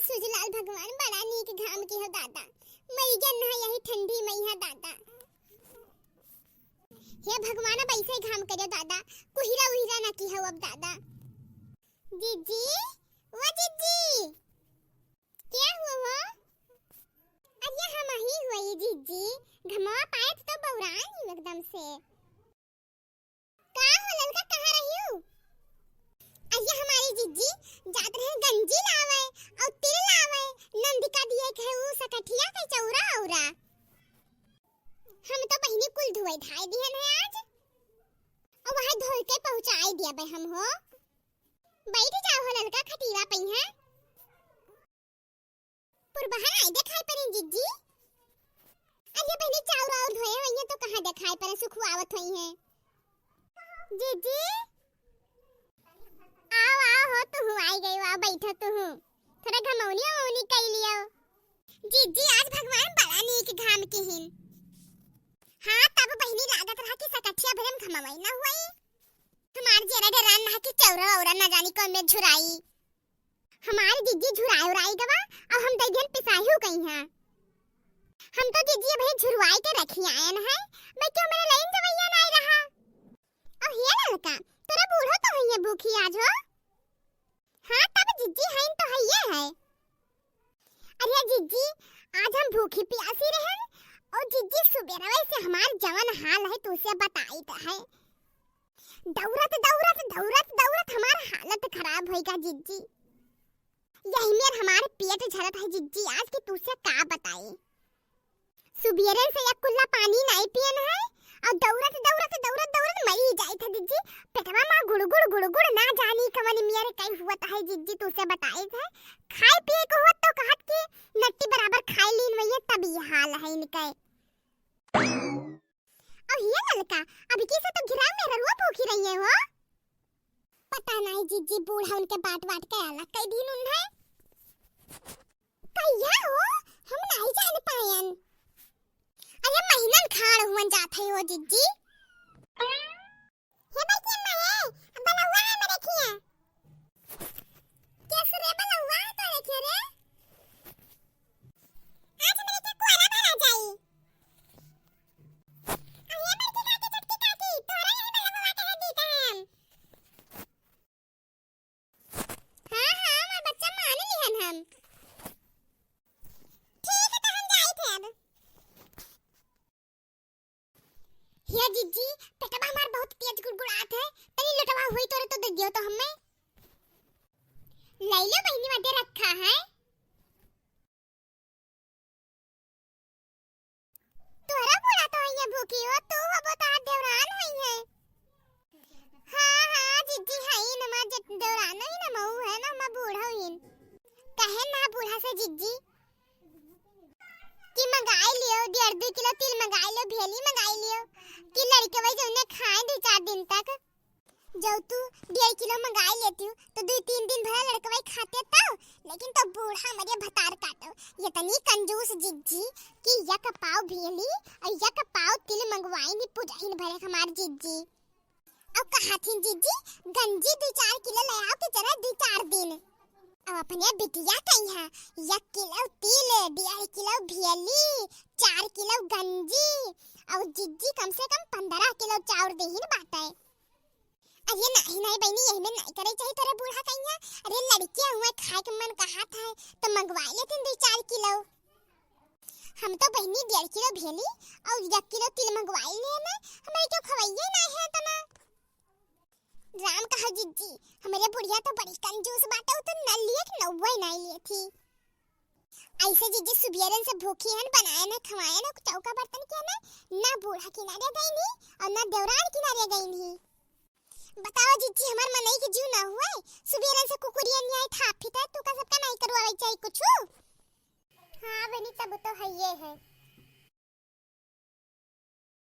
सुजलाल भगवान बड़ा नीक घाम की हो दादा। मई गन है यही ठंडी मई है दादा। हे भगवान अब ऐसे घाम करो दादा, कुहिरा उहिरा ना की हो अब दादा। जीजी वो जीजी क्या हुआ वो? अरे हम ही हुई जीजी, घमवा पाए तो बौरान एकदम से। का हो ललका कहाँ रही हो? अरे हमारी जीजी जात रहे गंजी लावे और तिल लावे, नंदिका दिए के उ सकठिया के चौरा औरा। हम तो बहिनी कुल धोए धाई दिहन है आज, और वहां धोल के पहुंचाई दिया बे हम हो। बैठ जाओ हो ललका, खटीरा पई है पुरबहन आई देखाई पर जीजी। अरे बहिनी चौरा और धोए होइए तो कहां देखाई पर सुखवावत होई है जीजी। आओ आओ हो तू आई गई, आओ बैठो तू, थोड़ा घमौनी वमौनी कर लियो। जीजी आज भगवान बड़ा नीक घाम की हिन। हाँ तब बहिनी लागत रहा कि सकठिया भरम घमवाई ना हुई। हमार जरा डरान ना कि चौरा औरा ना जानी कौन में झुराई। हमारी जीजी झुराई उराई गवा और हम दैगन पिसाई हो गई हैं। हम तो जीजी भाई झुरवाई के रखी आयन है, मैं क्यों मेरे लाइन जवैया ना रहा। और ये लड़का तेरा बूढ़ा तो है ये भूखी आज हो। हाँ तब जीजी है तो है ये है। अरे जीजी आज हम भूखी प्यासी रहन, और जीजी सुबह से हमार जवन हाल है तुझसे बताई तो है। दौड़त दौड़त दौड़त दौड़त हमार हालत खराब होएगा जीजी। यही में हमारे पेट झरत है जीजी आज की तुझसे का बताई। सुबेरे से एक कुल्ला पानी नहीं पियन है, और दौड़त दौड़त दौड़त दौड़त मरी जाई था जीजी। पेटवा में गुड़गुड़ ना जानी कवन मेरे कई हुआ है जीजी तुझसे बताई था। खाए पिए को हुआ तो कहत कि नट्टी बराबर खाई लीन वही तब ये हाल है इनके। और ये लड़का अभी किसे तो घिरा मेरा रुआ भूखी रही है हो। पता नहीं जीजी बूढ़ा उनके बाट के आला कई दिन उन है कहिया हो हम नहीं जान पायन। अरे महीनन खाड़ हुन जात है हो जीजी। हे भाई के मैं बनवा है मेरे खिया कैसे रे बनवा तो रखे रे। आज मेरे के कोरा भरा जाई। अरे मेरे के काकी चटकी काकी तोरा ये बनवा के देता है हम। हां मैं बच्चा मान लिहन हम। ठीक है तो हम जाई थे अब। ये जीजी पेटवा हमार बहुत तेज गुड़गुड़ात है, तनी लटवा हुई तोरे तो दे दियो तो हमें। ले लो बहिनी वाटे रखा है। तोरा बोला तो ये भूखी हो तू हो बता देवरान होई है। हां जीजी हई न मा देवरान ही न मऊ है ना मा बूढ़ा होइन। कहे ना बूढ़ा से जीजी कि मंगाई लियो 1.5 किलो तिल मंगाई लियो, भेली मंगाई लियो कि लड़के वही जो उन्हें खाए 2-4 दिन तक। जब तू 1.5 किलो मंगाई लेती हूँ तो 2-3 दिन भरा लड़के वही खाते तो, लेकिन तो बूढ़ा मरे भतार काटो। ये तनी कंजूस जिज्जी कि यक पाव भेली और यक पाव तिल मंगवाई नहीं पुजाहिन भरे हमार जिज्जी। अब कहा थी जिज्जी गंजी 2-4 किलो ले आओ कि जरा 2-4 दिन। अब अपने बिटिया कहीं है 1 किलो तिल 1.5 किलो भेली 4 किलो गंजी और जिज्जी कम से कम 15 किलो चाउर देहिन बाटे। अरे नहीं बहनी यही में नहीं करे चाहिए तेरे बूढ़ा कहीं है। अरे लड़कियां हुए खाए के मन कहा था तो मंगवा लेते 2-4 किलो। हम तो बहनी 1.5 किलो भेली और 1 किलो तिल मंगवाई लेना, हमें क्यों खवाइए ना है तना। राम कहा जिज्जी हमारे बुढ़िया तो बड़ी कंजूस बाटे, तो न लिए कि नौवे नहीं लिए थी। ऐसे जिज्जी सुबेरन से भूखी हन बनाया ना खवाया ना चौका बर्तन किया ना बूढ़ा किनारे गई नहीं और ना देवरान किनारे गई नहीं। बताओ जिज्जी हमार मनई के जीव ना हुए सुबेरन से कुकुरिया नहीं आई था फिर तू का सबका नहीं करवाई चाहिए कुछ। हां बनी तब तो है ये है।